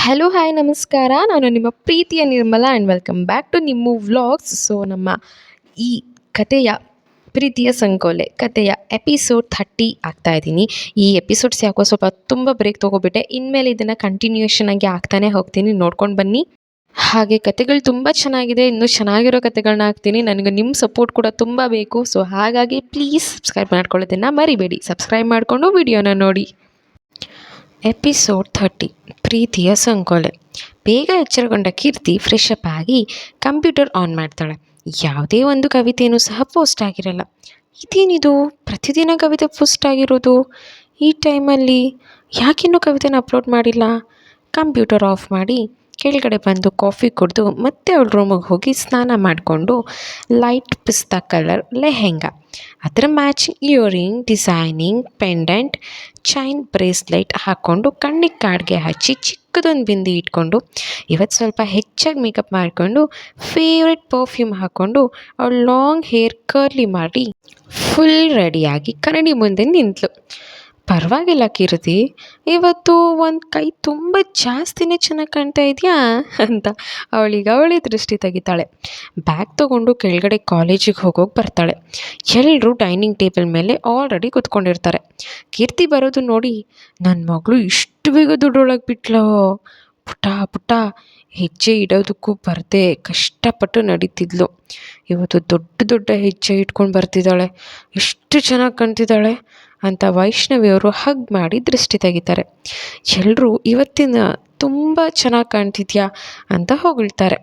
Hello hi ನಮಸ್ಕಾರ. ನಾನು ನಿಮ್ಮ ಪ್ರೀತಿಯ Nirmala and welcome back to ನಿಮ್ಮ ವ್ಲಾಗ್ಸ್. ಸೊ ನಮ್ಮ ಈ ಕಥೆಯ ಪ್ರೀತಿಯ ಸಂಕೋಲೆ ಕಥೆಯ ಎಪಿಸೋಡ್ 30 ಆಗ್ತಾ ಇದ್ದೀನಿ. ಈ ಎಪಿಸೋಡ್ಸ್ ಯಾಕೋ ಸ್ವಲ್ಪ ತುಂಬ ಬ್ರೇಕ್ ತೊಗೊಬಿಟ್ಟೆ. ಇನ್ಮೇಲೆ ಇದನ್ನು ಕಂಟಿನ್ಯೂಯೇಷನ್ ಆಗಿ ಆಗ್ತಾನೆ ಹೋಗ್ತೀನಿ, ನೋಡ್ಕೊಂಡು ಬನ್ನಿ. ಹಾಗೆ ಕತೆಗಳು ತುಂಬ ಚೆನ್ನಾಗಿದೆ, ಇನ್ನೂ ಚೆನ್ನಾಗಿರೋ ಕತೆಗಳನ್ನ ಹಾಕ್ತೀನಿ. ನನಗೆ ನಿಮ್ಮ ಸಪೋರ್ಟ್ ಕೂಡ ತುಂಬ ಬೇಕು. ಸೊ ಹಾಗಾಗಿ ಪ್ಲೀಸ್ ಸಬ್ಸ್ಕ್ರೈಬ್ ಮಾಡ್ಕೊಳ್ಳೋದನ್ನು ಮರಿಬೇಡಿ. ಸಬ್ಸ್ಕ್ರೈಬ್ ಮಾಡಿಕೊಂಡು ವಿಡಿಯೋನ ನೋಡಿ. ಎಪಿಸೋಡ್ 30 ಪ್ರೀತಿಯ ಸಂಕೋಲೆ. ಬೇಗ ಎಚ್ಚರಗೊಂಡ ಕೀರ್ತಿ ಫ್ರೆಶ್ ಅಪ್ ಆಗಿ ಕಂಪ್ಯೂಟರ್ ಆನ್ ಮಾಡ್ತಾಳೆ. ಯಾವುದೇ ಒಂದು ಕವಿತೆಯೂ ಸಹ ಪೋಸ್ಟ್ ಆಗಿರಲ್ಲ. ಇದೇನಿದು, ಪ್ರತಿದಿನ ಕವಿತೆ ಪೋಸ್ಟ್ ಆಗಿರೋದು ಈ ಟೈಮಲ್ಲಿ? ಯಾಕಿನ್ನೂ ಕವಿತೆನ ಅಪ್ಲೋಡ್ ಮಾಡಿಲ್ಲ? ಕಂಪ್ಯೂಟರ್ ಆಫ್ ಮಾಡಿ ಕೆಳಗಡೆ ಬಂದು ಕಾಫಿ ಕುಡಿದು ಮತ್ತೆ ಅವಳ ರೂಮಿಗೆ ಹೋಗಿ ಸ್ನಾನ ಮಾಡಿಕೊಂಡು ಲೈಟ್ ಪಿಸ್ತಾ ಕಲರ್ ಲೆಹೆಂಗಾ, ಅದರ matching earring, designing pendant, chain bracelet ಹಾಕ್ಕೊಂಡು ಕಣ್ಣಿಗೆ ಕಾಡಿಗೆ ಹಚ್ಚಿ ಚಿಕ್ಕದೊಂದು ಬಿಂದಿ ಇಟ್ಕೊಂಡು ಇವತ್ತು ಸ್ವಲ್ಪ ಹೆಚ್ಚಾಗಿ ಮೇಕಪ್ ಮಾಡಿಕೊಂಡು ಫೇವ್ರೆಟ್ ಪರ್ಫ್ಯೂಮ್ ಹಾಕ್ಕೊಂಡು ಅವಳು ಲಾಂಗ್ ಹೇರ್ ಕರ್ಲಿ ಮಾಡಿ ಫುಲ್ ರೆಡಿಯಾಗಿ ಕನ್ನಡಿ ಮುಂದೆ ನಿಂತಳು. ಪರವಾಗಿಲ್ಲ ಕೀರ್ತಿ, ಇವತ್ತು ಒಂದು ಕೈ ತುಂಬ ಜಾಸ್ತಿನೇ ಚೆನ್ನಾಗಿ ಕಾಣ್ತಾ ಇದೆಯಾ ಅಂತ ಅವಳೇ ದೃಷ್ಟಿ ತೆಗಿತಾಳೆ. ಬ್ಯಾಗ್ ತೊಗೊಂಡು ಕೆಳಗಡೆ ಕಾಲೇಜಿಗೆ ಹೋಗೋಕೆ ಬರ್ತಾಳೆ. ಎಲ್ಲರೂ ಡೈನಿಂಗ್ ಟೇಬಲ್ ಮೇಲೆ ಆಲ್ರೆಡಿ ಕೂತ್ಕೊಂಡಿರ್ತಾರೆ. ಕೀರ್ತಿ ಬರೋದು ನೋಡಿ, ನನ್ನ ಮಗಳು ಇಷ್ಟು ಬೇಗ ದುಡ್ಡೊಳಗೆ ಬಿಟ್ಲೋ, ಪುಟ ಪುಟ ಹೆಜ್ಜೆ ಇಡೋದಕ್ಕೂ ಬರದೆ ಕಷ್ಟಪಟ್ಟು ನಡೀತಿದ್ಲು. ಇವತ್ತು ದೊಡ್ಡ ದೊಡ್ಡ ಹೆಜ್ಜೆ ಇಟ್ಕೊಂಡು ಬರ್ತಿದ್ದಾಳೆ, ಎಷ್ಟು ಚೆನ್ನಾಗಿ ಕಾಣ್ತಿದ್ದಾಳೆ ಅಂತ ವೈಷ್ಣವಿಯವರು ಹಗ್ ಮಾಡಿ ದೃಷ್ಟಿ ತೆಗಿತಾರೆ. ಎಲ್ಲರೂ ಇವತ್ತಿನ ತುಂಬ ಚೆನ್ನಾಗಿ ಕಾಣ್ತಿದ್ಯಾ ಅಂತ ಹೊಗಳ್ತಾರೆ.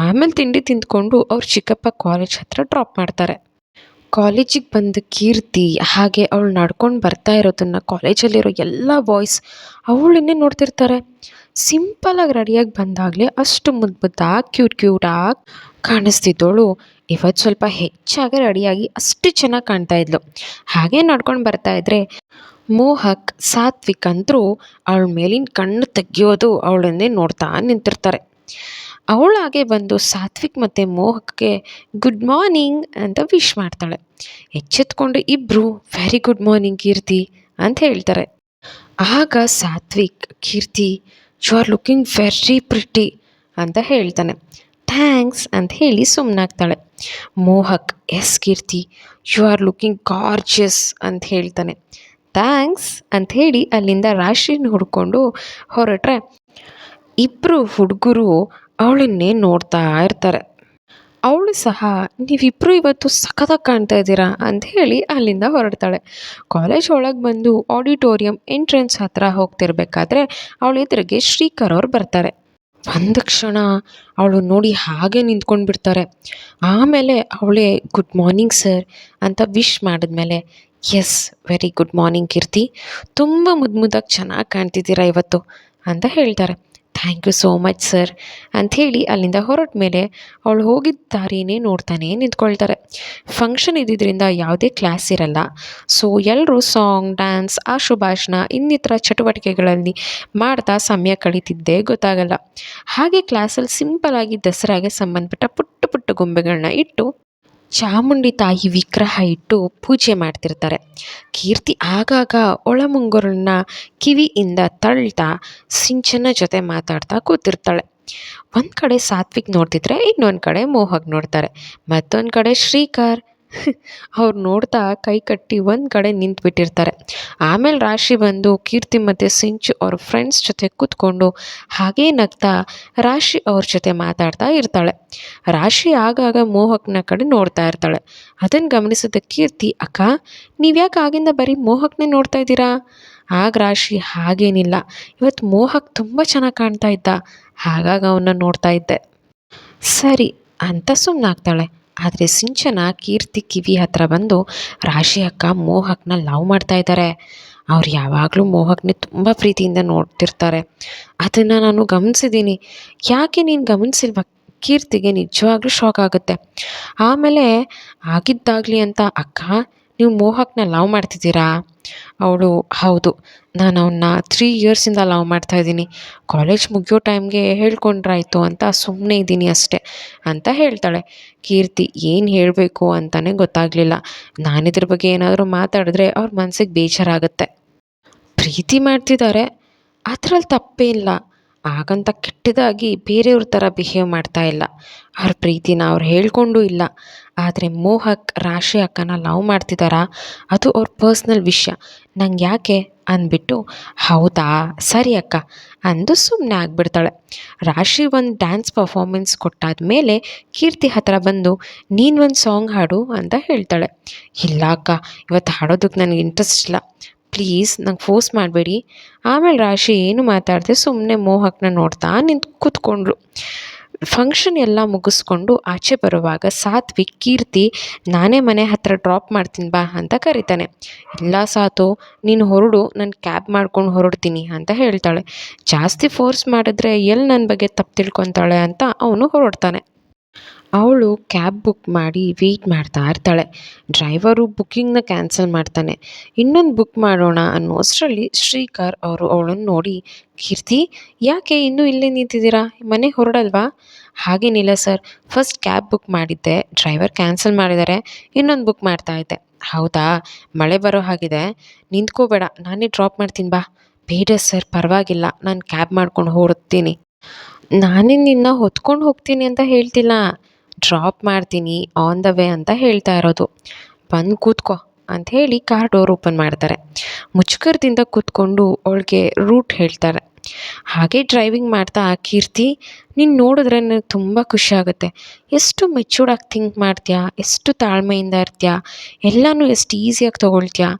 ಆಮೇಲೆ ತಿಂಡಿ ತಿಂದ್ಕೊಂಡು ಅವ್ರ ಚಿಕ್ಕಪ್ಪ ಕಾಲೇಜ್ ಹತ್ರ ಡ್ರಾಪ್ ಮಾಡ್ತಾರೆ. ಕಾಲೇಜಿಗೆ ಬಂದ ಕೀರ್ತಿ ಹಾಗೆ ಅವಳು ನಡ್ಕೊಂಡು ಬರ್ತಾ ಇರೋದನ್ನು ಕಾಲೇಜಲ್ಲಿರೋ ಎಲ್ಲ ಬಾಯ್ಸ್ ಅವಳನ್ನೇ ನೋಡ್ತಿರ್ತಾರೆ. ಸಿಂಪಲಾಗಿ ರೆಡಿಯಾಗಿ ಬಂದಾಗಲೇ ಅಷ್ಟು ಮುದ್ದಾಗಿ ಕ್ಯೂಟಾಗಿ ಕಾಣಿಸ್ತಿದ್ದವಳು ಇವತ್ತು ಸ್ವಲ್ಪ ಹೆಚ್ಚಾಗಿ ರೆಡಿಯಾಗಿ ಅಷ್ಟು ಚೆನ್ನಾಗಿ ಕಾಣ್ತಾ ಇದ್ಲು. ಹಾಗೆ ನಡ್ಕೊಂಡು ಬರ್ತಾ ಇದ್ರೆ ಮೋಹಕ್, ಸಾತ್ವಿಕ್ ಅಂತರೂ ಅವಳ ಮೇಲಿನ ಕಣ್ಣು ತೆಗಿಯೋದು ಅವಳನ್ನೇ ನೋಡ್ತಾ ನಿಂತಿರ್ತಾರೆ. ಅವಳಾಗೆ ಬಂದು ಸಾತ್ವಿಕ್ ಮತ್ತು ಮೋಹಕ್ಗೆ ಗುಡ್ ಮಾರ್ನಿಂಗ್ ಅಂತ ವಿಶ್ ಮಾಡ್ತಾಳೆ. ಎಚ್ಚೆತ್ಕೊಂಡು ಇಬ್ಬರು ವೆರಿ ಗುಡ್ ಮಾರ್ನಿಂಗ್ ಕೀರ್ತಿ ಅಂತ ಹೇಳ್ತಾರೆ. ಆಗ Sathvik, Keerthi you are looking very pretty ಅಂತ ಹೇಳ್ತಾನೆ. ಥ್ಯಾಂಕ್ಸ್ ಅಂತ ಹೇಳಿ ಸುಮ್ಮನಾಗ್ತಾಳೆ. Mohak, yes Keerthi you are looking gorgeous ಅಂತ ಹೇಳ್ತಾನೆ. ಥ್ಯಾಂಕ್ಸ್ ಅಂತ ಹೇಳಿ ಅಲ್ಲಿಂದ ರಾಶಿನ ಹುಡ್ಕೊಂಡು ಹೊರಟ್ರೆ ಇಬ್ಬರು ಹುಡುಗರು ಅವಳನ್ನೇ ನೋಡ್ತಾ ಇರ್ತಾರೆ. ಅವಳು ಸಹ ನೀವಿಬ್ಬರು ಇವತ್ತು ಸಖತ್ತಾಗಿ ಕಾಣ್ತಾ ಇದ್ದೀರಾ ಅಂತ ಹೇಳಿ ಅಲ್ಲಿಂದ ಹೊರಡ್ತಾಳೆ. ಕಾಲೇಜ್ ಒಳಗೆ ಬಂದು ಆಡಿಟೋರಿಯಂ ಎಂಟ್ರೆನ್ಸ್ ಹತ್ರ ಹೋಗ್ತಿರ್ಬೇಕಾದ್ರೆ ಅವಳ ಎದುರಿಗೆ ಶ್ರೀಕರ್ ಅವ್ರು ಬರ್ತಾರೆ. ಒಂದು ಕ್ಷಣ ಅವಳು ನೋಡಿ ಹಾಗೆ ನಿಂತ್ಕೊಂಡು ಬಿಡ್ತಾರೆ. ಆಮೇಲೆ ಅವಳೇ ಗುಡ್ ಮಾರ್ನಿಂಗ್ ಸರ್ ಅಂತ ವಿಶ್ ಮಾಡಿದ್ಮೇಲೆ yes very good morning Keerthi, ತುಂಬ ಮುದ್ದಾಗಿ ಚೆನ್ನಾಗಿ ಕಾಣ್ತಿದ್ದೀರಾ ಇವತ್ತು ಅಂತ ಹೇಳ್ತಾರೆ. Thank you so much sir ಅಂಥೇಳಿ ಅಲ್ಲಿಂದ ಹೊರಟ ಮೇಲೆ ಅವಳು ಹೋಗಿದ್ದ ದಾರಿನೇ ನೋಡ್ತಾನೆ ನಿಂತ್ಕೊಳ್ತಾರೆ. ಫಂಕ್ಷನ್ ಇದ್ದಿದ್ದರಿಂದ ಯಾವುದೇ ಕ್ಲಾಸ್ ಇರಲ್ಲ. ಸೊ ಎಲ್ಲರೂ ಸಾಂಗ್, ಡ್ಯಾನ್ಸ್, ಆಶುಭಾಷಣ ಇನ್ನಿತರ ಚಟುವಟಿಕೆಗಳಲ್ಲಿ ಮಾಡ್ತಾ ಸಮಯ ಕಳೀತಿದ್ದೇ ಗೊತ್ತಾಗಲ್ಲ. ಹಾಗೆ ಕ್ಲಾಸಲ್ಲಿ ಸಿಂಪಲಾಗಿ ದಸರಾಗೆ ಸಂಬಂಧಪಟ್ಟ ಪುಟ್ಟ ಪುಟ್ಟ ಗೊಂಬೆಗಳನ್ನ ಇಟ್ಟು ಚಾಮುಂಡಿ ತಾಯಿ ವಿಗ್ರಹ ಇಟ್ಟು ಪೂಜೆ ಮಾಡ್ತಿರ್ತಾರೆ. ಕೀರ್ತಿ ಆಗಾಗ ಒಳಮುಂಗುರನ್ನ ಕಿವಿಯಿಂದ ತಳ್ತಾ ಸಿಂಚನ ಜೊತೆ ಮಾತಾಡ್ತಾ ಕೂತಿರ್ತಾಳೆ. ಒಂದು ಕಡೆ ಸಾತ್ವಿಕ್ ನೋಡ್ತಿದ್ರೆ ಇನ್ನೊಂದು ಕಡೆ ಮೋಹಕ್ ನೋಡ್ತಾರೆ. ಮತ್ತೊಂದು ಕಡೆ ಶ್ರೀಕರ್ ಅವ್ರು ನೋಡ್ತಾ ಕೈ ಕಟ್ಟಿ ಒಂದು ಕಡೆ ನಿಂತ್ಬಿಟ್ಟಿರ್ತಾರೆ. ಆಮೇಲೆ ರಾಶಿ ಬಂದು ಕೀರ್ತಿ ಮತ್ತು ಸಿಂಚು ಅವ್ರ ಫ್ರೆಂಡ್ಸ್ ಜೊತೆ ಕೂತ್ಕೊಂಡು ಹಾಗೇ ನಗ್ತಾ ರಾಶಿ ಅವ್ರ ಜೊತೆ ಮಾತಾಡ್ತಾ ಇರ್ತಾಳೆ. ರಾಶಿ ಆಗಾಗ ಮೋಹಕ್ನ ಕಡೆ ನೋಡ್ತಾ ಇರ್ತಾಳೆ. ಅದನ್ನು ಗಮನಿಸಿದ ಕೀರ್ತಿ, ಅಕ್ಕ ನೀವ್ಯಾಕೆ ಆಗಿಂದ ಬರೀ ಮೋಹಕ್ನೇ ನೋಡ್ತಾ ಇದ್ದೀರಾ? ಆಗ ರಾಶಿ, ಹಾಗೇನಿಲ್ಲ, ಇವತ್ತು ಮೋಹಕ್ ತುಂಬ ಚೆನ್ನಾಗಿ ಕಾಣ್ತಾ ಇದ್ದ, ಹಾಗಾಗಿ ಅವನ್ನ ನೋಡ್ತಾ ಇದ್ದೆ. ಸರಿ ಅಂತ ಸುಮ್ಮನಾಗ್ತಾಳೆ. ಆದರೆ ಸಿಂಚನ ಕೀರ್ತಿ ಕಿವಿ ಹತ್ರ ಬಂದು, ರಾಶಿ ಅಕ್ಕ ಮೋಹಕ್ನ ಲವ್ ಮಾಡ್ತಾ ಇದ್ದಾರೆ, ಅವ್ರು ಯಾವಾಗಲೂ ಮೋಹಕ್ನೇ ತುಂಬ ಪ್ರೀತಿಯಿಂದ ನೋಡ್ತಿರ್ತಾರೆ, ಅದನ್ನು ನಾನು ಗಮನಿಸಿದ್ದೀನಿ. ಯಾಕೆ ನೀನು ಗಮನಿಸಿಲ್ವ? ಕೀರ್ತಿಗೆ ನಿಜವಾಗ್ಲೂ ಶಾಕ್ ಆಗುತ್ತೆ. ಆಮೇಲೆ ಆಗಿದ್ದಾಗಲಿ ಅಂತ, ಅಕ್ಕ ನೀವು ಮೋಹಕ್ನ ಲವ್ ಮಾಡ್ತಿದ್ದೀರಾ? ಅವಳು, ಹೌದು, ನಾನು ಅವನ್ನ 3 ಇಯರ್ಸಿಂದ ಲವ್ ಮಾಡ್ತಾಯಿದ್ದೀನಿ. ಕಾಲೇಜ್ ಮುಗಿಯೋ ಟೈಮ್ಗೆ ಹೇಳ್ಕೊಂಡ್ರಾಯ್ತು ಅಂತ ಸುಮ್ಮನೆ ಇದ್ದೀನಿ ಅಷ್ಟೆ ಅಂತ ಹೇಳ್ತಾಳೆ. ಕೀರ್ತಿ ಏನು ಹೇಳಬೇಕು ಅಂತಲೇ ಗೊತ್ತಾಗಲಿಲ್ಲ. ನಾನಿದ್ರ ಬಗ್ಗೆ ಏನಾದರೂ ಮಾತಾಡಿದ್ರೆ ಅವ್ರ ಮನಸ್ಸಿಗೆ ಬೇಜಾರಾಗುತ್ತೆ. ಪ್ರೀತಿ ಮಾಡ್ತಿದ್ದಾರೆ, ಅದರಲ್ಲಿ ತಪ್ಪೇ ಇಲ್ಲ. ಹಾಗಂತ ಕೆಟ್ಟದಾಗಿ ಬೇರೆಯವ್ರ ಥರ ಬಿಹೇವ್ ಮಾಡ್ತಾ ಇಲ್ಲ. ಅವ್ರ ಪ್ರೀತಿನ ಅವ್ರು ಹೇಳ್ಕೊಂಡೂ ಇಲ್ಲ. ಆದರೆ ಮೋಹಕ್ ರಾಶಿ ಅಕ್ಕನ ಲವ್ ಮಾಡ್ತಿದ್ದಾರಾ, ಅದು ಅವ್ರ ಪರ್ಸ್ನಲ್ ವಿಷಯ, ನಂಗೆ ಯಾಕೆ ಅಂದ್ಬಿಟ್ಟು ಹೌದಾ ಸರಿ ಅಕ್ಕ ಅಂದು ಸುಮ್ಮನೆ ಆಗಿಬಿಡ್ತಾಳೆ. ರಾಶಿ ಒಂದು ಡ್ಯಾನ್ಸ್ ಪರ್ಫಾರ್ಮೆನ್ಸ್ ಕೊಟ್ಟಾದ ಮೇಲೆ ಕೀರ್ತಿ ಹತ್ರ ಬಂದು ನೀನು ಒಂದು ಸಾಂಗ್ ಹಾಡು ಅಂತ ಹೇಳ್ತಾಳೆ. ಇಲ್ಲ ಅಕ್ಕ, ಇವತ್ತು ಹಾಡೋದಕ್ಕೆ ನನಗೆ ಇಂಟ್ರೆಸ್ಟ್ ಇಲ್ಲ, ಪ್ಲೀಸ್ ನಂಗೆ ಫೋರ್ಸ್ ಮಾಡಬೇಡಿ. ಆಮೇಲೆ ರಾಶಿ ಏನು ಮಾತಾಡದೆ ಸುಮ್ಮನೆ ಮೋಹಕ್ನ ನೋಡ್ತಾ ನಿಂತು ಕೂತ್ಕೊಂಡ್ರು. ಫಂಕ್ಷನ್ ಎಲ್ಲ ಮುಗಿಸ್ಕೊಂಡು ಆಚೆ ಬರುವಾಗ ಸಾತ್ವಿಕ್ ಕೀರ್ತಿ ನಾನೇ ಮನೆ ಹತ್ರ ಡ್ರಾಪ್ ಮಾಡ್ತೀನಿ ಬಾ ಅಂತ ಕರೀತಾನೆ. ಇಲ್ಲ ಸಾತು, ನೀನು ಹೊರಡು, ನಾನು ಕ್ಯಾಬ್ ಮಾಡ್ಕೊಂಡು ಹೊರಡ್ತೀನಿ ಅಂತ ಹೇಳ್ತಾಳೆ. ಜಾಸ್ತಿ ಫೋರ್ಸ್ ಮಾಡಿದ್ರೆ ಎಲ್ಲಿ ನನ್ನ ಬಗ್ಗೆ ತಪ್ಪು ತಿಳ್ಕೊತಾಳೆ ಅಂತ ಅವನು ಹೊರಡ್ತಾನೆ. ಅವಳು ಕ್ಯಾಬ್ ಬುಕ್ ಮಾಡಿ ವೆಯ್ಟ್ ಮಾಡ್ತಾ ಇರ್ತಾಳೆ. ಡ್ರೈವರು ಬುಕ್ಕಿಂಗ್ನ ಕ್ಯಾನ್ಸಲ್ ಮಾಡ್ತಾನೆ. ಇನ್ನೊಂದು ಬುಕ್ ಮಾಡೋಣ ಅನ್ನೋ ಅಷ್ಟರಲ್ಲಿ ಶ್ರೀಕರ್ ಅವರು ಅವಳನ್ನು ನೋಡಿ, ಕೀರ್ತಿ ಯಾಕೆ ಇನ್ನೂ ಇಲ್ಲೇ ನಿಂತಿದ್ದೀರಾ, ಮನೆ ಹೊರಡಲ್ವಾ? ಹಾಗೇನಿಲ್ಲ ಸರ್, ಫಸ್ಟ್ ಕ್ಯಾಬ್ ಬುಕ್ ಮಾಡಿದ್ದೆ, ಡ್ರೈವರ್ ಕ್ಯಾನ್ಸಲ್ ಮಾಡಿದ್ದಾರೆ, ಇನ್ನೊಂದು ಬುಕ್ ಮಾಡ್ತಾ ಇದ್ದೆ. ಹೌದಾ, ಮಳೆ ಬರೋ ಹಾಗಿದೆ, ನಿಂತ್ಕೋಬೇಡ, ನಾನೇ ಡ್ರಾಪ್ ಮಾಡ್ತೀನಿ ಬಾ. ಬೇಡ ಸರ್ ಪರವಾಗಿಲ್ಲ, ನಾನು ಕ್ಯಾಬ್ ಮಾಡ್ಕೊಂಡು ಹೊರಡ್ತೀನಿ. ನಾನೇ ನಿನ್ನ ಹೊತ್ಕೊಂಡು ಹೋಗ್ತೀನಿ ಅಂತ ಹೇಳ್ತಿಲ್ಲ, ಡ್ರಾಪ್ ಮಾಡ್ತೀನಿ ಆನ್ ದ ವೇ ಅಂತ ಹೇಳ್ತಾ ಇರೋದು. ಬಂದು ಕೂತ್ಕೋ ಅಂತ ಹೇಳಿ ಕಾರ್ ಡೋರ್ ಓಪನ್ ಮಾಡ್ತಾರೆ. ಮುಚ್ಕರದಿಂದ ಕೂತ್ಕೊಂಡು ಅವಳಿಗೆ ರೂಟ್ ಹೇಳ್ತಾರೆ. ಹಾಗೆ ಡ್ರೈವಿಂಗ್ ಮಾಡ್ತಾ ಕೀರ್ತಿ ನೀನು ನೋಡಿದ್ರೆ ನನಗೆ ತುಂಬ ಖುಷಿ ಆಗುತ್ತೆ. ಎಷ್ಟು ಮೆಚ್ಯೂರ್ಡಾಗಿ ಥಿಂಕ್ ಮಾಡ್ತೀಯಾ, ಎಷ್ಟು ತಾಳ್ಮೆಯಿಂದ ಇರ್ತೀಯಾ, ಎಲ್ಲನೂ ಎಷ್ಟು ಈಸಿಯಾಗಿ ತೊಗೊಳ್ತೀಯಾ,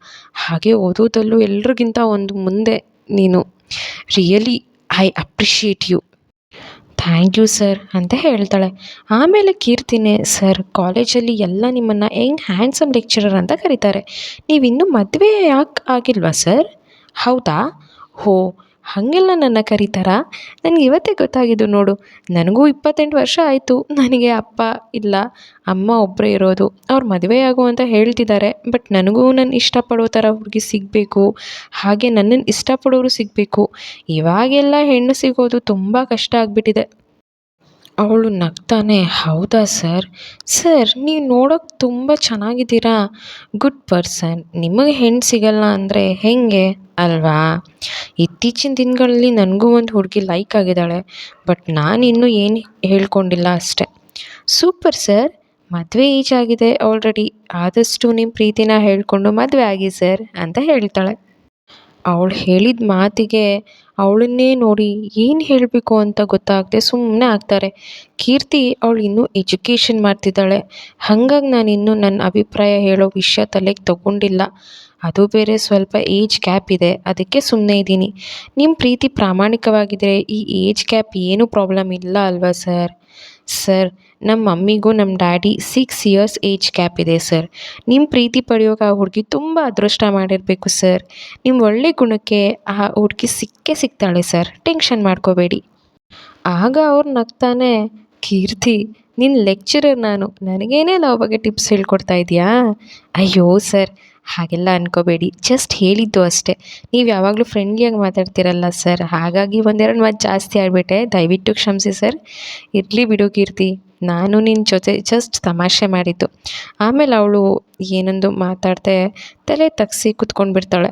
ಹಾಗೆ ಓದೋದಲ್ಲೂ ಎಲ್ರಿಗಿಂತ ಒಂದು ಮುಂದೆ ನೀನು. Really I appreciate you. Thank you sir ಅಂತ ಹೇಳ್ತಾಳೆ. ಆಮೇಲೆ ಕೀರ್ತಿನೇ, ಸರ್ ಕಾಲೇಜಲ್ಲಿ ಎಲ್ಲ ನಿಮ್ಮನ್ನು ಹೆಂಗ್ ಹ್ಯಾಂಡ್ಸಮ್ ಲೆಕ್ಚರರ್ ಅಂತ ಕರೀತಾರೆ, ನೀವಿನ್ನೂ ಮದುವೆ ಯಾಕೆ ಆಗಿಲ್ವಾ ಸರ್? ಹೌದಾ, ಹೋ ಹಾಗೆಲ್ಲ ನನ್ನ ಕರೀತಾರಾ? ನನಗೆ ಇವತ್ತೇ ಗೊತ್ತಾಗಿದ್ದು ನೋಡು. ನನಗೂ 28 ವರ್ಷ ಆಯಿತು, ನನಗೆ ಅಪ್ಪ ಇಲ್ಲ, ಅಮ್ಮ ಒಬ್ಬರೇ ಇರೋದು. ಅವ್ರು ಮದುವೆಯಾಗು ಅಂತ ಹೇಳ್ತಿದ್ದಾರೆ. ಬಟ್ ನನಗೂ ನನ್ನ ಇಷ್ಟಪಡೋ ಥರ ಹುಡುಗಿ ಸಿಗಬೇಕು, ಹಾಗೆ ನನ್ನನ್ನು ಇಷ್ಟಪಡೋರು ಸಿಗಬೇಕು. ಇವಾಗೆಲ್ಲ ಹೆಣ್ಣು ಸಿಗೋದು ತುಂಬ ಕಷ್ಟ ಆಗಿಬಿಟ್ಟಿದೆ. ಅವಳು ನಗ್ತಾನೆ, ಹೌದಾ ಸರ್, ಸರ್ ನೀವು ನೋಡೋಕೆ ತುಂಬ ಚೆನ್ನಾಗಿದ್ದೀರಾ, ಗುಡ್ ಪರ್ಸನ್, ನಿಮಗೆ ಹೆಣ್ಣು ಸಿಗಲ್ಲ ಅಂದರೆ ಹೇಗೆ ಅಲ್ವಾ? ಇತ್ತೀಚಿನ ದಿನಗಳಲ್ಲಿ ನನಗೂ ಒಂದು ಹುಡುಗಿ ಲೈಕ್ ಆಗಿದ್ದಾಳೆ, ಬಟ್ ನಾನು ಇನ್ನೂ ಏನು ಹೇಳ್ಕೊಂಡಿಲ್ಲ ಅಷ್ಟೆ. ಸೂಪರ್ ಸರ್, ಮದುವೆ ಏಜ್ ಆಗಿದೆ ಆಲ್ರೆಡಿ, ಆದಷ್ಟು ನಿಮ್ಮ ಪ್ರೀತಿನ ಹೇಳ್ಕೊಂಡು ಮದುವೆ ಆಗಿ ಸರ್ ಅಂತ ಹೇಳ್ತಾಳೆ. ಅವಳು ಹೇಳಿದ ಮಾತಿಗೆ ಅವಳನ್ನೇ ನೋಡಿ ಏನು ಹೇಳಬೇಕು ಅಂತ ಗೊತ್ತಾಗದೆ ಸುಮ್ಮನೆ ಆಗ್ತಾರೆ. ಕೀರ್ತಿ ಅವಳು ಇನ್ನೂ ಎಜುಕೇಷನ್ ಮಾಡ್ತಿದ್ದಾಳೆ, ಹಾಗಾಗಿ ನಾನು ಇನ್ನೂ ನನ್ನ ಅಭಿಪ್ರಾಯ ಹೇಳೋ ವಿಷಯ ತಲೆಗೆ ತಗೊಂಡಿಲ್ಲ. ಅದು ಬೇರೆ ಸ್ವಲ್ಪ ಏಜ್ ಗ್ಯಾಪ್ ಇದೆ, ಅದಕ್ಕೆ ಸುಮ್ಮನೆ ಇದ್ದೀನಿ. ನಿಮ್ಮ ಪ್ರೀತಿ ಪ್ರಾಮಾಣಿಕವಾಗಿದ್ದರೆ ಈ ಏಜ್ ಗ್ಯಾಪ್ ಏನೂ ಪ್ರಾಬ್ಲಮ್ ಇಲ್ಲ ಅಲ್ವಾ ಸರ್? ಸರ್, ನಮ್ಮ ಮಮ್ಮಿಗೂ ನಮ್ಮ ಡ್ಯಾಡಿ 6 ಇಯರ್ಸ್ ಏಜ್ ಗ್ಯಾಪ್ ಇದೆ ಸರ್. ನಿಮ್ಮ ಪ್ರೀತಿ ಪಡೆಯೋಕೆ ಆ ಹುಡುಗಿ ತುಂಬ ಅದೃಷ್ಟ ಮಾಡಿರಬೇಕು ಸರ್. ನಿಮ್ಮ ಒಳ್ಳೆ ಗುಣಕ್ಕೆ ಆ ಹುಡುಗಿ ಸಿಕ್ಕೇ ಸಿಗ್ತಾಳೆ ಸರ್, ಟೆನ್ಷನ್ ಮಾಡ್ಕೋಬೇಡಿ. ಆಗ ಅವ್ರು ನಗ್ತಾನೆ, ಕೀರ್ತಿ ನಿನ್ನ ಲೆಕ್ಚರರ್ ನಾನು, ನನಗೇನೇ ಲವ್ ಬಗ್ಗೆ ಟಿಪ್ಸ್ ಹೇಳ್ಕೊಡ್ತಾ ಇದೆಯಾ? ಅಯ್ಯೋ ಸರ್, ಹಾಗೆಲ್ಲ ಅನ್ಕೋಬೇಡಿ, ಜಸ್ಟ್ ಹೇಳಿದ್ದು ಅಷ್ಟೇ. ನೀವು ಯಾವಾಗಲೂ ಫ್ರೆಂಡ್ಲಿಯಾಗಿ ಮಾತಾಡ್ತೀರಲ್ಲ ಸರ್, ಹಾಗಾಗಿ ಒಂದೆರಡು ಮಾತು ಜಾಸ್ತಿ ಆಗಿಬಿಟ್ಟೆ, ದಯವಿಟ್ಟು ಕ್ಷಮಿಸಿ ಸರ್. ಇರಲಿ ಬಿಡು ಕೀರ್ತಿ, ನಾನು ನಿನ್ನ ಜೊತೆ ಜಸ್ಟ್ ತಮಾಷೆ ಮಾಡಿದ್ದು. ಆಮೇಲೆ ಅವಳು ಏನೊಂದು ಮಾತಾಡ್ದೆ ತಲೆ ತಗ್ಸಿ ಕೂತ್ಕೊಂಡ್ಬಿಡ್ತಾಳೆ.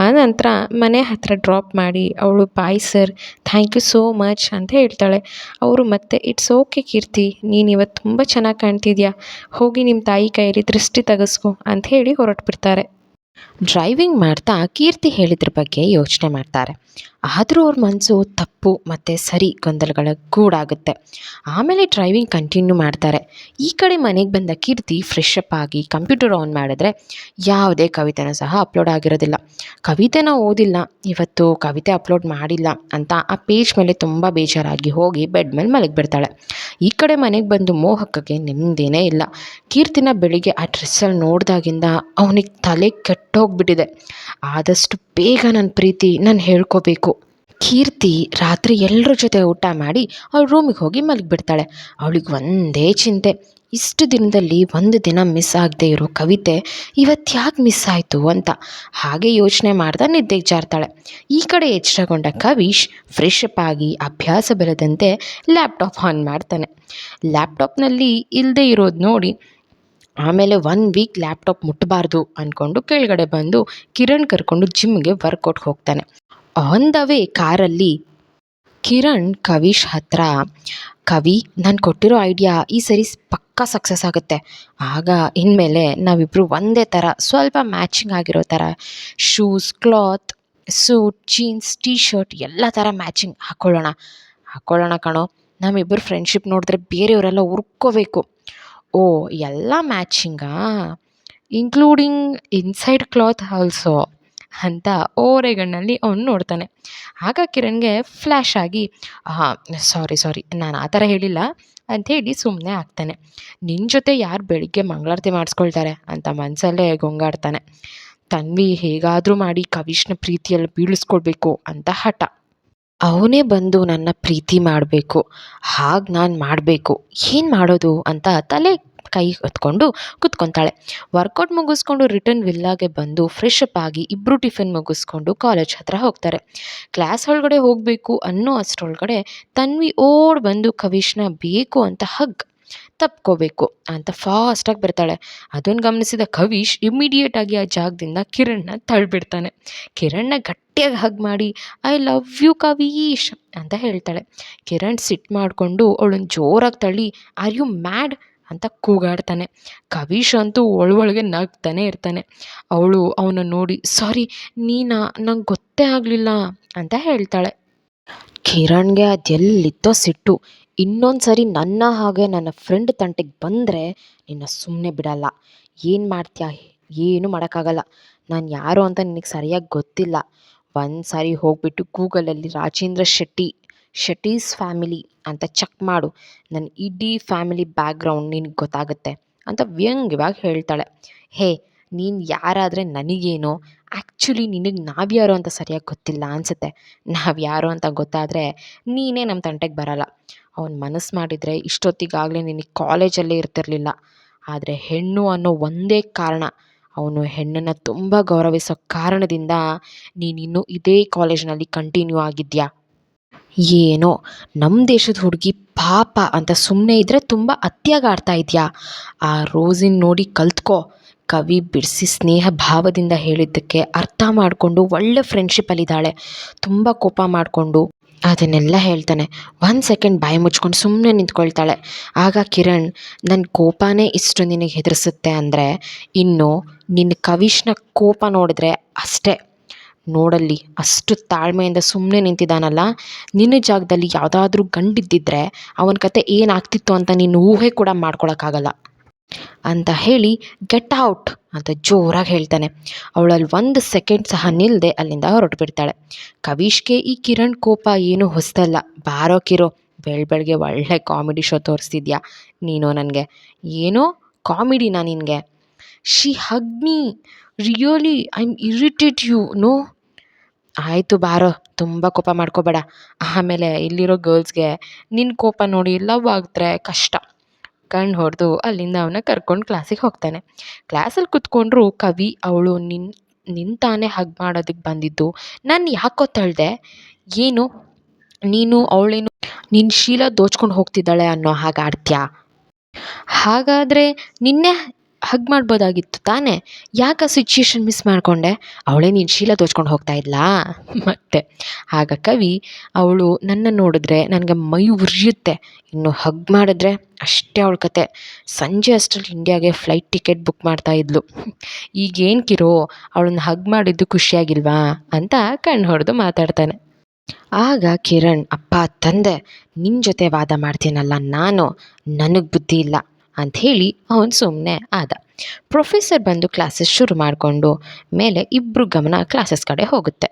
ಆನಂತರ ಮನೆ ಹತ್ರ ಡ್ರಾಪ್ ಮಾಡಿ ಅವಳು bye sir, thank you so much ಅಂತ ಹೇಳ್ತಾಳೆ. ಅವರು ಮತ್ತೆ ಇಟ್ಸ್ ಓಕೆ ಕೀರ್ತಿ, ನೀನು ಇವತ್ತು ತುಂಬ ಚೆನ್ನಾಗಿ ಕಾಣ್ತಿದ್ಯಾ, ಹೋಗಿ ನಿಮ್ಮ ತಾಯಿ ಕೈಯಲ್ಲಿ ದೃಷ್ಟಿ ತೆಗೆಸ್ಕೊ ಅಂತ ಹೇಳಿ ಹೊರಟುಬಿಡ್ತಾರೆ. ಡ್ರೈವಿಂಗ್ ಮಾಡ್ತಾ ಕೀರ್ತಿ ಹೇಳಿದ್ರ ಬಗ್ಗೆ ಯೋಚನೆ ಮಾಡ್ತಾರೆ. ಆದರೂ ಅವ್ರ ಮನಸ್ಸು ತಪ್ಪು ಮತ್ತು ಸರಿ ಗೊಂದಲಗಳ ಗೂಡಾಗುತ್ತೆ. ಆಮೇಲೆ ಡ್ರೈವಿಂಗ್ ಕಂಟಿನ್ಯೂ ಮಾಡ್ತಾರೆ. ಈ ಕಡೆ ಮನೆಗೆ ಬಂದ ಕೀರ್ತಿ ಫ್ರೆಶ್ ಅಪ್ ಆಗಿ ಕಂಪ್ಯೂಟರ್ ಆನ್ ಮಾಡಿದ್ರೆ ಯಾವುದೇ ಕವಿತೆನೂ ಸಹ ಅಪ್ಲೋಡ್ ಆಗಿರೋದಿಲ್ಲ. ಕವಿತೆನ ಓದಿಲ್ಲ, ಇವತ್ತು ಕವಿತೆ ಅಪ್ಲೋಡ್ ಮಾಡಿಲ್ಲ ಅಂತ ಆ ಪೇಜ್ ಮೇಲೆ ತುಂಬ ಬೇಜಾರಾಗಿ ಹೋಗಿ ಬೆಡ್ ಮೇಲೆ ಮಲಗಿಬಿಡ್ತಾಳೆ. ಈ ಕಡೆ ಮನೆಗೆ ಬಂದು ಮೋಹಕಗೆ ನೆಮ್ಮದಿನೇ ಇಲ್ಲ. ಕೀರ್ತಿನ ಬೆಳಿಗ್ಗೆ ಆ ಡ್ರೆಸ್ಸಲ್ಲಿ ನೋಡಿದಾಗಿಂದ ಅವನಿಗೆ ತಲೆ ಕೆಟ್ಟೋಗ್ಬಿಟ್ಟಿದೆ. ಆದಷ್ಟು ಬೇಗ ನನ್ನ ಪ್ರೀತಿ ನಾನು ಹೇಳ್ಕೋಬೇಕು. ಕೀರ್ತಿ ರಾತ್ರಿ ಎಲ್ಲರ ಜೊತೆ ಊಟ ಮಾಡಿ ಅವಳ ರೂಮಿಗೆ ಹೋಗಿ ಮಲಗಿಬಿಡ್ತಾಳೆ. ಅವಳಿಗೆ ಒಂದೇ ಚಿಂತೆ, ಇಷ್ಟು ದಿನದಲ್ಲಿ ಒಂದು ದಿನ ಮಿಸ್ ಆಗದೆ ಇರೋ ಕವಿತೆ ಇವತ್ತು ಯಾಕೆ ಮಿಸ್ ಆಯಿತು ಅಂತ. ಹಾಗೆ ಯೋಚನೆ ಮಾಡ್ದೆ ನಿದ್ದೆಗೆ ಜಾರ್ತಾಳೆ. ಈ ಕಡೆ ಎಚ್ಚರಗೊಂಡ ಕವೀಶ್ ಫ್ರೆಶ್ ಅಪ್ ಆಗಿ ಅಭ್ಯಾಸ ಬರದಂತೆ ಲ್ಯಾಪ್ಟಾಪ್ ಆನ್ ಮಾಡ್ತಾನೆ. ಲ್ಯಾಪ್ಟಾಪ್ನಲ್ಲಿ ಇಲ್ಲದೆ ಇರೋದು ನೋಡಿ ಆಮೇಲೆ 1 ವೀಕ್ ಲ್ಯಾಪ್ಟಾಪ್ ಮುಟ್ಟಬಾರ್ದು ಅಂದ್ಕೊಂಡು ಕೆಳಗಡೆ ಬಂದು ಕಿರಣ್ ಕರ್ಕೊಂಡು ಜಿಮ್ಗೆ ವರ್ಕೌಟ್ ಹೋಗ್ತಾನೆ. ಆನ್ ದ ವೇ ಕಾರಲ್ಲಿ ಕಿರಣ್ ಕವಿಶ್ ಹತ್ರ, ಕವಿ ನಾನು ಕೊಟ್ಟಿರೋ ಐಡಿಯಾ ಈ ಸರಿ ಪಕ್ಕಾ ಸಕ್ಸಸ್ ಆಗುತ್ತೆ. ಆಗ ಇನ್ಮೇಲೆ ನಾವಿಬ್ಬರು ಒಂದೇ ಥರ ಸ್ವಲ್ಪ ಮ್ಯಾಚಿಂಗ್ ಆಗಿರೋ ಥರ shoes, cloth, suit, jeans, T shirt ಎಲ್ಲ ಥರ ಮ್ಯಾಚಿಂಗ್ ಹಾಕ್ಕೊಳ್ಳೋಣ ಕಣೋ. ನಮ್ಮಿಬ್ಬರು ಫ್ರೆಂಡ್ಶಿಪ್ ನೋಡಿದ್ರೆ ಬೇರೆಯವರೆಲ್ಲ ಹುರ್ಕೋಬೇಕು. ಓ, ಎಲ್ಲ ಮ್ಯಾಚಿಂಗಾ, ಇನ್ಕ್ಲೂಡಿಂಗ್ ಇನ್ಸೈಡ್ ಕ್ಲಾತ್ ಆಲ್ಸೋ ಅಂತ ಓರೆಗಣ್ಣಲ್ಲಿ ಅವನು ನೋಡ್ತಾನೆ. ಆಗ ಕಿರಣ್ಗೆ ಫ್ಲ್ಯಾಶ್ ಆಗಿ, ಹಾಂ ಸಾರಿ ನಾನು ಆ ಥರ ಹೇಳಿಲ್ಲ ಅಂಥೇಳಿ ಸುಮ್ಮನೆ ಆಗ್ತಾನೆ. ನಿನ್ನ ಜೊತೆ ಯಾರು ಬೆಳಿಗ್ಗೆ ಮಂಗಳಾರತಿ ಮಾಡಿಸ್ಕೊಳ್ತಾರೆ ಅಂತ ಮನಸಲ್ಲೇ ಗೊಂಗಾಡ್ತಾನೆ. ತನ್ವಿ ಹೇಗಾದರೂ ಮಾಡಿ ಕವಿಶ್ನ ಪ್ರೀತಿಯಲ್ಲಿ ಬೀಳಿಸ್ಕೊಳ್ಬೇಕು ಅಂತ ಹಠ. ಅವನೇ ಬಂದು ನನ್ನ ಪ್ರೀತಿ ಮಾಡಬೇಕು, ಹಾಗೆ ನಾನು ಮಾಡಬೇಕು, ಏನು ಮಾಡೋದು ಅಂತ ತಲೆ ಕೈ ಹೊತ್ಕೊಂಡು ಕೂತ್ಕೊತಾಳೆ. ವರ್ಕೌಟ್ ಮುಗಿಸ್ಕೊಂಡು ರಿಟರ್ನ್ ವಿಲ್ಲಾಗೆ ಬಂದು ಫ್ರೆಶ್ ಅಪ್ ಆಗಿ ಇಬ್ಬರು ಟಿಫಿನ್ ಮುಗಿಸ್ಕೊಂಡು ಕಾಲೇಜ್ ಹತ್ರ ಹೋಗ್ತಾರೆ. ಕ್ಲಾಸ್ ಒಳಗಡೆ ಹೋಗಬೇಕು ಅನ್ನೋ ಅಷ್ಟರೊಳಗಡೆ ತನ್ವಿ ಓಡ್ ಬಂದು ಕವಿಶ್ನ ಬೇಕು ಅಂತ ತಪ್ಕೋಬೇಕು ಅಂತ ಫಾಸ್ಟಾಗಿ ಬರ್ತಾಳೆ. ಅದನ್ನು ಗಮನಿಸಿದ ಕವಿಶ್ ಇಮ್ಮಿಡಿಯೇಟಾಗಿ ಆ ಜಾಗದಿಂದ ಕಿರಣ್ನ ತಳ್ಳಿಬಿಡ್ತಾನೆ. ಕಿರಣ್ನ ಗಟ್ಟಿಯಾಗಿ ಹಗ್ ಮಾಡಿ, ಐ ಲವ್ ಯು ಕವೀಶ್ ಅಂತ ಹೇಳ್ತಾಳೆ. ಕಿರಣ್ ಸಿಟ್ಟು ಮಾಡಿಕೊಂಡು ಅವಳನ್ನು ಜೋರಾಗಿ ತಳ್ಳಿ, ಆರ್ ಯು ಮ್ಯಾಡ್ ಅಂತ ಕೂಗಾಡ್ತಾನೆ. ಕವಿಶ್ ಅಂತೂ ಒಳಗೆ ನಗ್ತಾನೆ ಇರ್ತಾನೆ. ಅವಳು ಅವನ ನೋಡಿ, ಸಾರಿ ನೀನಾ, ನಂಗೆ ಗೊತ್ತೇ ಆಗಲಿಲ್ಲ ಅಂತ ಹೇಳ್ತಾಳೆ. ಕಿರಣ್ಗೆ ಅದೆಲ್ಲಿತ್ತೋ ಸಿಟ್ಟು. ಇನ್ನೊಂದು ಸರಿ ನನ್ನ ಹಾಗೆ ನನ್ನ ಫ್ರೆಂಡ್ ತಂಟೆಗೆ ಬಂದರೆ ನಿನ್ನ ಸುಮ್ಮನೆ ಬಿಡಲ್ಲ. ಏನು ಮಾಡ್ತೀಯ? ಏನು ಮಾಡೋಕ್ಕಾಗಲ್ಲ. ನಾನು ಯಾರು ಅಂತ ನಿನಗೆ ಸರಿಯಾಗಿ ಗೊತ್ತಿಲ್ಲ. ಒಂದು ಸಾರಿ ಹೋಗಿಬಿಟ್ಟು ಗೂಗಲಲ್ಲಿ ರಾಜೇಂದ್ರ ಶೆಟ್ಟೀಸ್ ಫ್ಯಾಮಿಲಿ ಅಂತ ಚೆಕ್ ಮಾಡು. ನನ್ನ ಇಡೀ ಫ್ಯಾಮಿಲಿ ಬ್ಯಾಕ್ಗ್ರೌಂಡ್ ನಿನಗೆ ಗೊತ್ತಾಗುತ್ತೆ ಅಂತ ವ್ಯಂಗ್ಯವಾಗಿ ಹೇಳ್ತಾಳೆ. ಹೇ, ನೀನು ಯಾರಾದರೆ ನನಗೇನೋ, ಆ್ಯಕ್ಚುಲಿ ನಿನಗೆ ನಾವ್ಯಾರು ಅಂತ ಸರಿಯಾಗಿ ಗೊತ್ತಿಲ್ಲ ಅನಿಸುತ್ತೆ. ನಾವು ಯಾರು ಅಂತ ಗೊತ್ತಾದರೆ ನೀನೇ ನಮ್ಮ ತಂಟೆಗೆ ಬರಲ್ಲ. ಅವ್ನು ಮನಸ್ಸು ಮಾಡಿದರೆ ಇಷ್ಟೊತ್ತಿಗಾಗಲೇ ನಿನಗೆ ಕಾಲೇಜಲ್ಲೇ ಇರ್ತಿರಲಿಲ್ಲ. ಆದರೆ ಹೆಣ್ಣು ಅನ್ನೋ ಒಂದೇ ಕಾರಣ, ಅವನು ಹೆಣ್ಣನ್ನು ತುಂಬ ಗೌರವಿಸೋ ಕಾರಣದಿಂದ ನೀನಿನ್ನೂ ಇದೇ ಕಾಲೇಜ್ನಲ್ಲಿ ಕಂಟಿನ್ಯೂ ಆಗಿದ್ಯಾ. ಏನೋ ನಮ್ಮ ದೇಶದ ಹುಡುಗಿ ಪಾಪ ಅಂತ ಸುಮ್ಮನೆ ಇದ್ದರೆ ತುಂಬ ಅತಿಯಾಗಿ ಆಡ್ತಾ ಇದೆಯಾ. ಆ ರೋಸಿನ ನೋಡಿ ಕಲ್ತ್ಕೋ. ಕವಿ ಬಿಡಿಸಿ ಸ್ನೇಹ ಭಾವದಿಂದ ಹೇಳಿದ್ದಕ್ಕೆ ಅರ್ಥ ಮಾಡಿಕೊಂಡು ಒಳ್ಳೆ ಫ್ರೆಂಡ್ಶಿಪ್ಪಲ್ಲಿದ್ದಾಳೆ. ತುಂಬ ಕೋಪ ಮಾಡಿಕೊಂಡು ಅದನ್ನೆಲ್ಲ ಹೇಳ್ತಾನೆ. 1 ಸೆಕೆಂಡ್ ಬಾಯಿ ಮುಚ್ಕೊಂಡು ಸುಮ್ಮನೆ ನಿಂತ್ಕೊಳ್ತಾಳೆ. ಆಗ ಕಿರಣ್, ನನ್ನ ಕೋಪನೇ ಇಷ್ಟು ನಿನಗೆ ಹೆದರಿಸುತ್ತೆ ಅಂದರೆ ಇನ್ನು ನಿನ್ನ ಕವಿಶ್ನ ಕೋಪ ನೋಡಿದ್ರೆ ಅಷ್ಟೇ. ನೋಡಲ್ಲಿ ಅಷ್ಟು ತಾಳ್ಮೆಯಿಂದ ಸುಮ್ಮನೆ ನಿಂತಿದ್ದಾನಲ್ಲ, ನಿನ್ನ ಜಾಗದಲ್ಲಿ ಯಾವುದಾದ್ರೂ ಗಂಡಿದ್ದಿದ್ರೆ ಅವನ ಕತೆ ಏನಾಗ್ತಿತ್ತು ಅಂತ ನೀನು ಊಹೆ ಕೂಡ ಮಾಡ್ಕೊಳಕ್ಕಾಗಲ್ಲ ಅಂತ ಹೇಳಿ ಗೆಟ್ ಔಟ್ ಅಂತ ಜೋರಾಗಿ ಹೇಳ್ತಾನೆ. ಅವಳಲ್ಲಿ 1 ಸೆಕೆಂಡ್ ಸಹ ನಿಲ್ಲದೆ ಅಲ್ಲಿಂದ ಹೊರಟು ಬಿಡ್ತಾಳೆ. ಕವಿಶ್ಗೆ ಈ ಕಿರಣ್ ಕೋಪ ಏನೂ ಹೊಸದಲ್ಲ. ಬಾರೋ ಕಿರೋ, ಬೆಳಗ್ಗೆ ಒಳ್ಳೆ ಕಾಮಿಡಿ ಶೋ ತೋರಿಸ್ತಿದ್ಯಾ ನೀನು ನನಗೆ. ಏನೋ ಕಾಮಿಡಿನಾ ನಿನಗೆ? She hug me, really I am irritate you know. ಆಯಿತು ಬಾರೋ, ತುಂಬ ಕೋಪ ಮಾಡ್ಕೋಬೇಡ. ಆಮೇಲೆ ಇಲ್ಲಿರೋ ಗರ್ಲ್ಸ್ಗೆ ನಿನ್ನ ಕೋಪ ನೋಡಿ ಲವ್ ಆಗಿದ್ರೆ ಕಷ್ಟ. ಕಣ್ಣು ಹೊಡೆದು ಅಲ್ಲಿಂದ ಅವನ್ನ ಕರ್ಕೊಂಡು ಕ್ಲಾಸಿಗೆ ಹೋಗ್ತಾನೆ. ಕ್ಲಾಸಲ್ಲಿ ಕೂತ್ಕೊಂಡ್ರು ಕವಿ ಅವಳು ನಿಂತಾನೆ ಹಗ್ ಮಾಡೋದಕ್ಕೆ ಬಂದಿದ್ದು. ನಾನು ಯಾಕೋ ತಳ್ದೆ, ಏನು ನೀನು ಅವಳೇನು ನಿನ್ನ ಶೀಲ ದೋಚ್ಕೊಂಡು ಹೋಗ್ತಿದ್ದಾಳೆ ಅನ್ನೋ ಹಾಗೆ ಆಡ್ತೀಯಾ? ಹಾಗಾದರೆ ನಿನ್ನೆ ಹಗ್ ಮಾಡ್ಬೋದಾಗಿತ್ತು ತಾನೇ, ಯಾಕೆ ಆ ಸಿಚುಯೇಷನ್ ಮಿಸ್ ಮಾಡಿಕೊಂಡೆ? ಅವಳೇ ನಿನ್ನ ಶೀಲ ದೋಚ್ಕೊಂಡು ಹೋಗ್ತಾ ಇದ್ಲಾ ಮತ್ತೆ? ಆಗ ಕವಿ, ಅವಳು ನನ್ನ ನೋಡಿದ್ರೆ ನನಗೆ ಮೈ ಉರಿಯುತ್ತೆ, ಇನ್ನು ಹಗ್ ಮಾಡಿದ್ರೆ ಅಷ್ಟೇ ಅವಳ ಕತೆ. ಸಂಜೆ ಅಷ್ಟರಲ್ಲಿ ಇಂಡಿಯಾಗೆ ಫ್ಲೈಟ್ ಟಿಕೆಟ್ ಬುಕ್ ಮಾಡ್ತಾ ಇದ್ಲು. ಈಗೇನು ಕಿರೋ, ಅವಳನ್ನ ಹಗ್ ಮಾಡಿದ್ದು ಖುಷಿಯಾಗಿಲ್ವಾ ಅಂತ ಕಣ್ಣು ಹೊಡೆದು ಮಾತಾಡ್ತಾನೆ. ಆಗ ಕಿರಣ್, ಅಪ್ಪ ತಂದೆ, ನಿನ್ನ ಜೊತೆ ವಾದ ಮಾಡ್ತೀನಲ್ಲ ನಾನು, ನನಗೆ ಬುದ್ಧಿ ಇಲ್ಲ ಅಂಥೇಳಿ ಅವನು ಸುಮ್ಮನೆ ಆದ. ಪ್ರೊಫೆಸರ್ ಬಂದು ಕ್ಲಾಸಸ್ ಶುರು ಮಾಡಿಕೊಂಡು ಮೇಲೆ ಇಬ್ಬರು ಗಮನ ಕ್ಲಾಸಸ್ ಕಡೆ ಹೋಗುತ್ತೆ.